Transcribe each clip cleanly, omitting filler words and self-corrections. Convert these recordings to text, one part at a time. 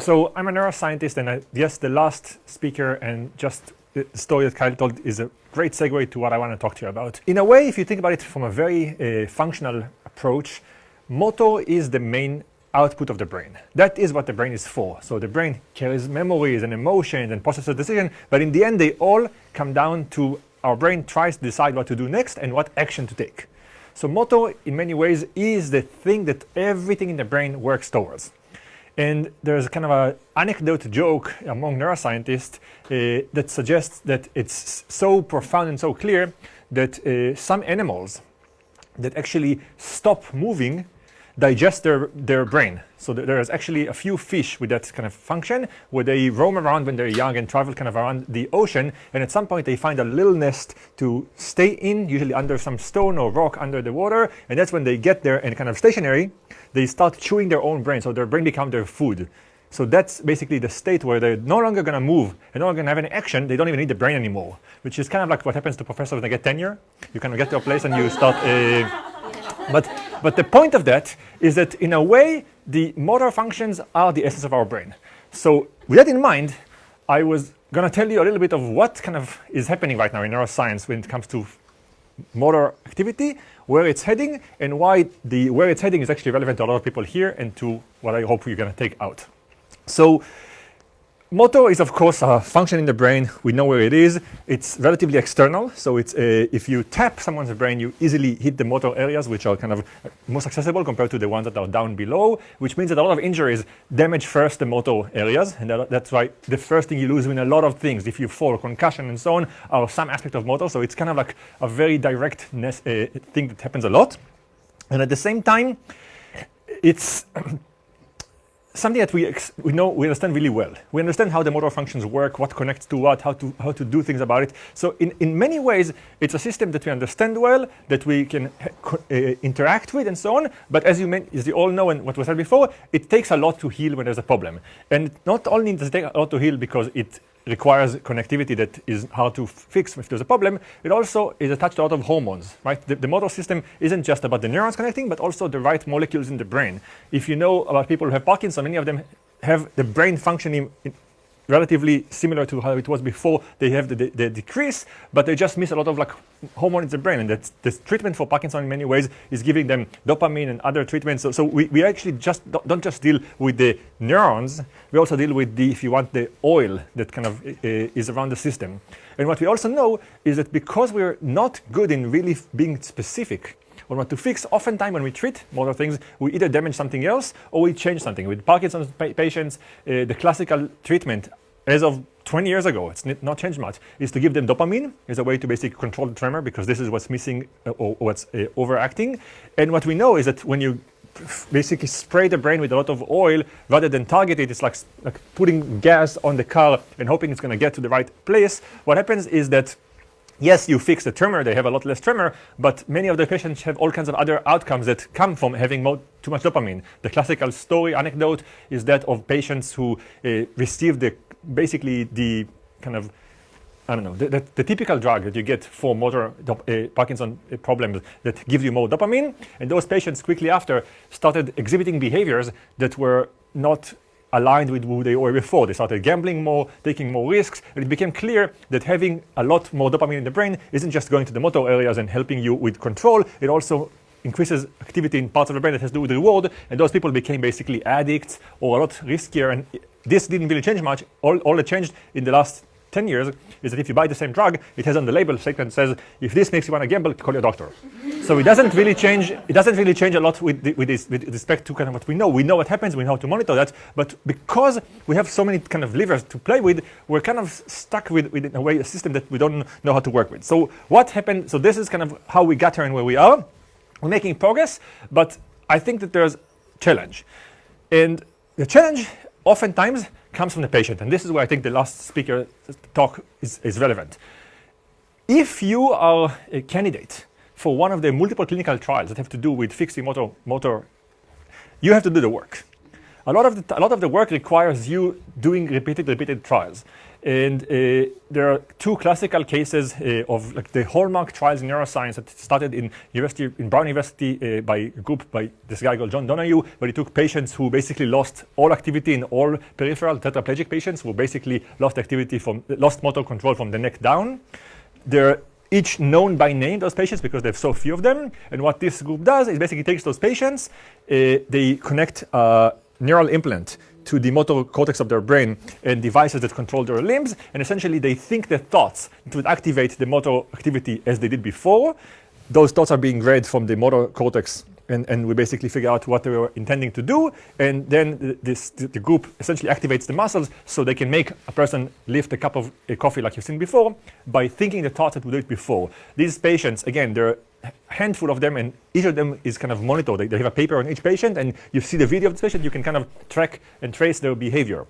So I'm a neuroscientist, and yes, the last speaker and just the story that Kyle told is a great segue to what I want to talk to you about. In a way, if you think about it from a very functional approach, motor is the main output of the brain. That is what the brain is for. So the brain carries memories and emotions and processes decisions, but in the end, they all come down to our brain tries to decide what to do next and what action to take. So motor, in many ways, is the thing that everything in the brain works towards. And there's kind of an anecdote joke among neuroscientists that suggests that it's so profound and so clear that some animals that actually stop moving digest their brain. So there's actually a few fish with that kind of function where they roam around when they're young and travel kind of around the ocean, and at some point they find a little nest to stay in, usually under some stone or rock under the water, and that's when they get there and kind of stationary, they start chewing their own brain, so their brain becomes their food. So that's basically the state where they're no longer going to move and no longer going to have any action. They don't even need the brain anymore, which is kind of like what happens to professors when they get tenure. You kind of get to a place and you start But the point of that is that, in a way, the motor functions are the essence of our brain. So with that in mind, I was going to tell you a little bit of what kind of is happening right now in neuroscience when it comes to motor activity, where it's heading, and why where it's heading is actually relevant to a lot of people here and to what I hope you're going to take out. So motor is, of course, a function in the brain. We know where it is. It's relatively external. So it's if you tap someone's brain, you easily hit the motor areas, which are kind of most accessible compared to the ones that are down below, which means that a lot of injuries damage first the motor areas. And that's why the first thing you lose in a lot of things, if you fall, concussion and so on, are some aspect of motor. So it's kind of like a very direct thing that happens a lot. And at the same time, it's something that we understand really well. We understand how the motor functions work, what connects to what, how to do things about it. So in many ways, it's a system that we understand well, that we can interact with and so on. But as you all know, and what was said before, it takes a lot to heal when there's a problem. And not only does it take a lot to heal because it requires connectivity that is hard to fix if there's a problem, it also is attached to a lot of hormones, right? The motor system isn't just about the neurons connecting, but also the right molecules in the brain. If you know about people who have Parkinson, many of them have the brain functioning relatively similar to how it was before they have the decrease, but they just miss a lot of like hormones in the brain. And that's the treatment for Parkinson in many ways is giving them dopamine and other treatments. So we actually don't just deal with the neurons, we also deal with if you want, the oil that kind of is around the system. And what we also know is that because we're not good in really being specific on what to fix, oftentimes when we treat motor things, we either damage something else or we change something. With Parkinson's patients, the classical treatment as of 20 years ago, it's not changed much, is to give them dopamine as a way to basically control the tremor, because this is what's missing or what's overacting. And what we know is that when you basically spray the brain with a lot of oil rather than target it, it's like putting gas on the car and hoping it's going to get to the right place. What happens is that yes, you fix the tremor, they have a lot less tremor, but many of the patients have all kinds of other outcomes that come from having too much dopamine. The classical story, anecdote, is that of patients who receive basically the kind of, I don't know, the typical drug that you get for motor Parkinson problems that gives you more dopamine, and those patients quickly after started exhibiting behaviors that were not aligned with who they were before. They started gambling more, taking more risks, and it became clear that having a lot more dopamine in the brain isn't just going to the motor areas and helping you with control, it also increases activity in parts of the brain that has to do with reward, and those people became basically addicts or a lot riskier, and this didn't really change much. All that changed in the last 10 years is that if you buy the same drug, it has on the label a statement that says, if this makes you want to gamble, call your doctor. So it doesn't really change a lot with respect to kind of what we know. We know what happens, we know how to monitor that, but because we have so many kind of levers to play with, we're kind of stuck with in a way, a system that we don't know how to work with. So what happened? So this is kind of how we got here and where we are. We're making progress, but I think that there's challenge. And the challenge oftentimes comes from the patient. And this is where I think the last speaker talk is relevant. If you are a candidate for one of the multiple clinical trials that have to do with fixing motor, you have to do the work. A lot of the work requires you doing repeated trials. And there are two classical cases of like the hallmark trials in neuroscience that started in Brown University by a group by this guy called John Donahue, where he took patients who basically lost all activity in all peripheral tetraplegic patients who basically lost motor control from the neck down. They're each known by name, those patients, because there's so few of them. And what this group does is basically takes those patients, they connect a neural implant to the motor cortex of their brain and devices that control their limbs, and essentially they think their thoughts that would activate the motor activity as they did before. Those thoughts are being read from the motor cortex, and we basically figure out what they were intending to do, and then the group essentially activates the muscles so they can make a person lift a cup of coffee like you've seen before by thinking the thoughts that would do it before. These patients, again, there are a handful of them, and each of them is kind of monitored. They have a paper on each patient, and you see the video of this patient, you can kind of track and trace their behavior.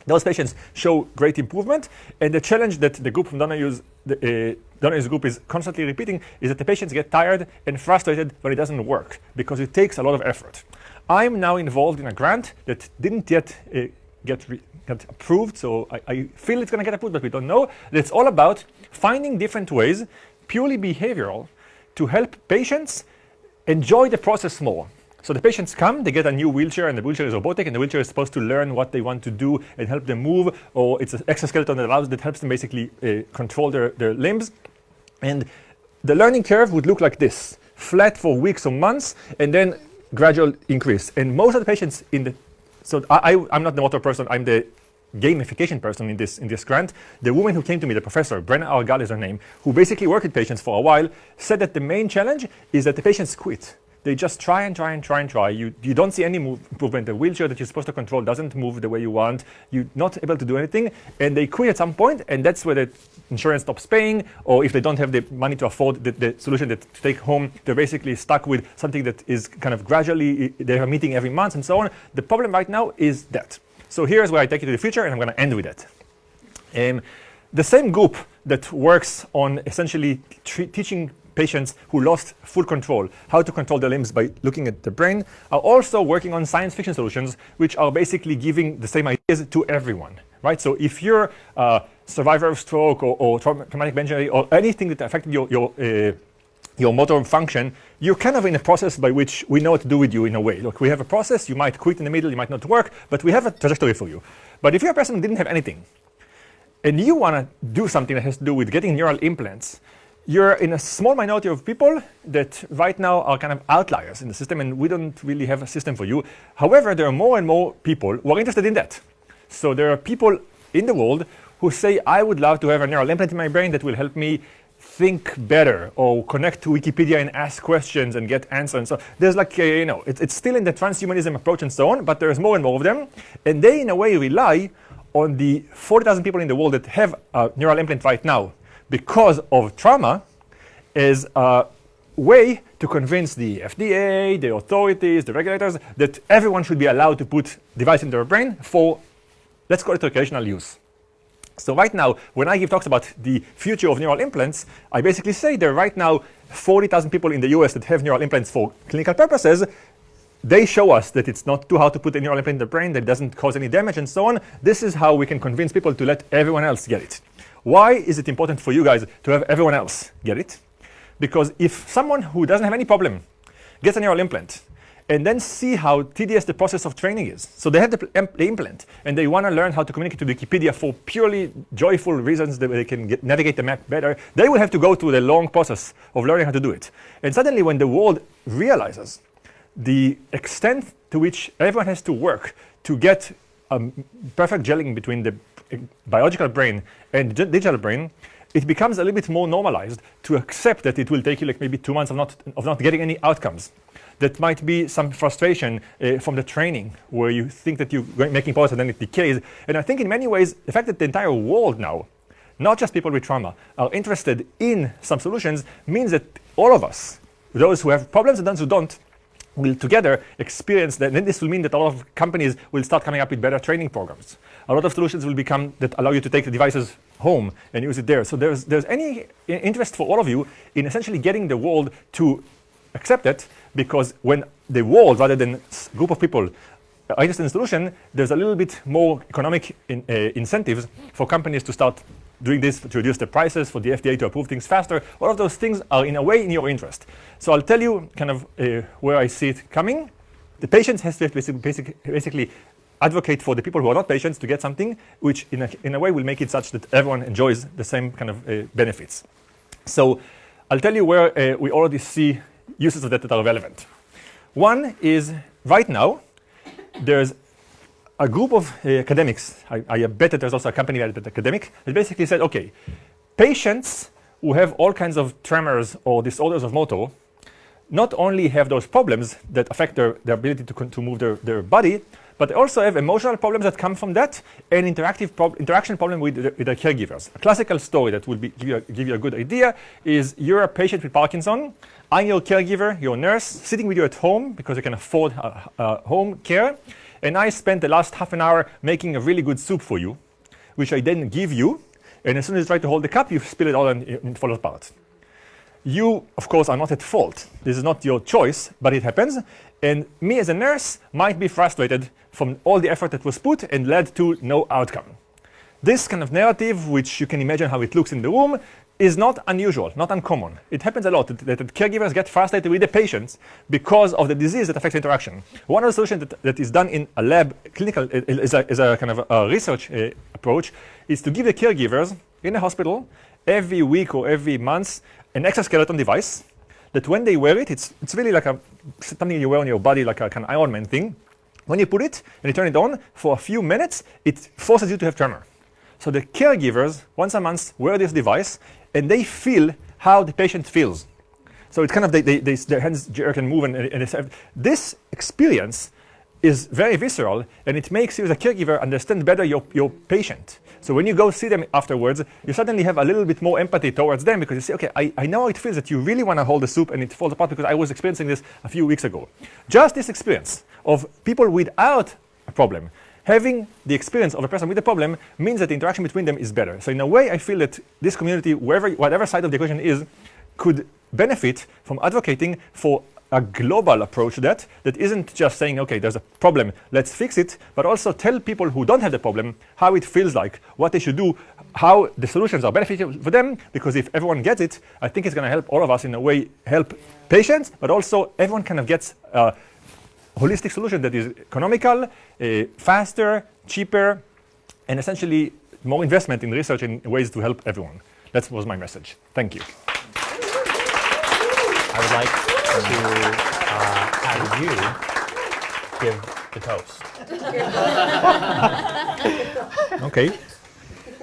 Those patients show great improvement, and the challenge that the group from Donahue's group is constantly repeating is that the patients get tired and frustrated when it doesn't work, because it takes a lot of effort. I'm now involved in a grant that didn't yet get approved, so I feel it's going to get approved, but we don't know. It's all about finding different ways, purely behavioral, to help patients enjoy the process more. So the patients come, they get a new wheelchair, and the wheelchair is robotic, and the wheelchair is supposed to learn what they want to do and help them move, or it's an exoskeleton that helps them basically control their limbs. And the learning curve would look like this, flat for weeks or months, and then gradual increase. And most of the patients I'm not the motor person, I'm the gamification person in this grant. The woman who came to me, the professor, Brenna Argal is her name, who basically worked with patients for a while, said that the main challenge is that the patients quit. They just try and try and try and try. You don't see any improvement. The wheelchair that you're supposed to control doesn't move the way you want. You're not able to do anything. And they quit at some point, and that's where the insurance stops paying, or if they don't have the money to afford the solution to take home, they're basically stuck with something that is kind of gradually, they have a meeting every month and so on. The problem right now is that. So here's where I take you to the future, and I'm going to end with that. The same group that works on essentially teaching patients who lost full control, how to control their limbs by looking at the brain, are also working on science fiction solutions, which are basically giving the same ideas to everyone, right? So if you're a survivor of stroke or traumatic brain injury or anything that affected your motor function, you're kind of in a process by which we know what to do with you in a way. Look, we have a process, you might quit in the middle, you might not work, but we have a trajectory for you. But if you're a person who didn't have anything, and you want to do something that has to do with getting neural implants, you're in a small minority of people that right now are kind of outliers in the system, and we don't really have a system for you. However, there are more and more people who are interested in that. So there are people in the world who say, I would love to have a neural implant in my brain that will help me think better or connect to Wikipedia and ask questions and get answers. And so there's like, it's still in the transhumanism approach and so on, but there's more and more of them. And they, in a way, rely on the 40,000 people in the world that have a neural implant right now because of trauma is a way to convince the FDA, the authorities, the regulators, that everyone should be allowed to put device in their brain for, let's call it recreational use. So right now, when I give talks about the future of neural implants, I basically say there are right now 40,000 people in the US that have neural implants for clinical purposes. They show us that it's not too hard to put a neural implant in the brain, that it doesn't cause any damage and so on. This is how we can convince people to let everyone else get it. Why is it important for you guys to have everyone else get it? Because if someone who doesn't have any problem gets a neural implant and then see how tedious the process of training is, so they have the implant and they want to learn how to communicate to Wikipedia for purely joyful reasons that they can navigate the map better, they will have to go through the long process of learning how to do it. And suddenly when the world realizes the extent to which everyone has to work to get a perfect gelling between the biological brain and digital brain, it becomes a little bit more normalized to accept that it will take you like maybe 2 months of not getting any outcomes. That might be some frustration from the training where you think that you're making progress and then it decays. And I think in many ways, the fact that the entire world now, not just people with trauma, are interested in some solutions means that all of us, those who have problems and those who don't, will together experience that. And then this will mean that a lot of companies will start coming up with better training programs. A lot of solutions will become that allow you to take the devices home and use it there. So there's any interest for all of you in essentially getting the world to accept it, because when the world, rather than a group of people, ideas solution, there's a little bit more economic incentives for companies to start doing this, to reduce the prices, for the FDA to approve things faster. All of those things are in a way in your interest. So I'll tell you kind of where I see it coming. The patients has to basically advocate for the people who are not patients to get something which in a way will make it such that everyone enjoys the same kind of benefits. So I'll tell you where we already see uses of that are relevant. One is right now, there's a group of academics, I bet that there's also a company that academic, that basically said, okay, patients who have all kinds of tremors or disorders of motor not only have those problems that affect their ability to move their body, but they also have emotional problems that come from that and interaction problem with their caregivers. A classical story that would give you a good idea is you're a patient with Parkinson, I'm your caregiver, your nurse, sitting with you at home because you can afford home care, and I spent the last half an hour making a really good soup for you, which I then give you, and as soon as you try to hold the cup, you spill it all and it falls apart. You, of course, are not at fault. This is not your choice, but it happens. And me as a nurse might be frustrated from all the effort that was put and led to no outcome. This kind of narrative, which you can imagine how it looks in the room, is not unusual, not uncommon. It happens a lot that caregivers get frustrated with the patients because of the disease that affects interaction. One of the solutions that is done in a lab, clinical, is a kind of a research approach, is to give the caregivers in a hospital every week or every month an exoskeleton device that when they wear it, it's really like something you wear on your body, like a kind of Iron Man thing. When you put it and you turn it on, for a few minutes, it forces you to have tremor. So the caregivers, once a month, wear this device, and they feel how the patient feels. So it's kind of their hands jerk and move, and this experience is very visceral, and it makes you as a caregiver understand better your patient. So when you go see them afterwards, you suddenly have a little bit more empathy towards them because you say, okay, I know how it feels that you really want to hold the soup and it falls apart because I was experiencing this a few weeks ago. Just this experience of people without a problem having the experience of a person with a problem means that the interaction between them is better. So in a way, I feel that this community, whatever side of the equation is, could benefit from advocating for a global approach to that isn't just saying, okay, there's a problem, let's fix it, but also tell people who don't have the problem how it feels like, what they should do, how the solutions are beneficial for them, because if everyone gets it, I think it's going to help all of us in a way, help patients, but also everyone kind of gets a holistic solution that is economical, faster, cheaper, and essentially more investment in research in ways to help everyone. That was my message. Thank you. I would like to have you give the toast. Okay.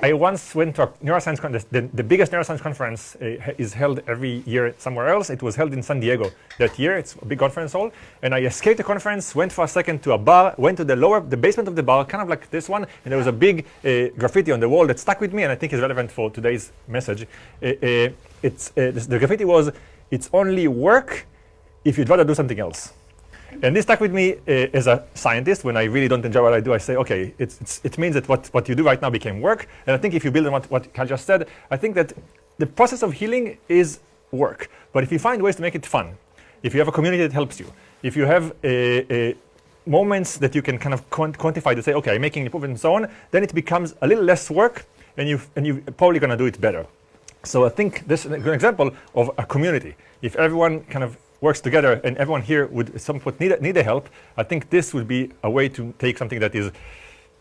I once went to a neuroscience conference. The biggest neuroscience conference is held every year somewhere else. It was held in San Diego that year. It's a big conference hall. And I escaped the conference, went for a second to a bar, went to the basement of the bar, kind of like this one, and there was a big graffiti on the wall that stuck with me and I think is relevant for today's message. The graffiti was, "It's only work if you'd rather do something else." And this stuck with me as a scientist. When I really don't enjoy what I do, I say, okay, it means that what you do right now became work. And I think if you build on what Kyle just said, I think that the process of healing is work. But if you find ways to make it fun, if you have a community that helps you, if you have moments that you can kind of quantify to say, okay, I'm making improvement and so on, then it becomes a little less work and you're probably going to do it better. So I think this is a good example of a community. If everyone kind of works together and everyone here would somewhat need the help, I think this would be a way to take something that is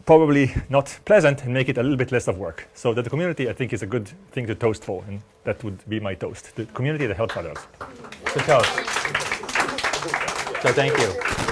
probably not pleasant and make it a little bit less of work. So that the community, I think, is a good thing to toast for, and that would be my toast. The community that helps others. Good toast. So thank you.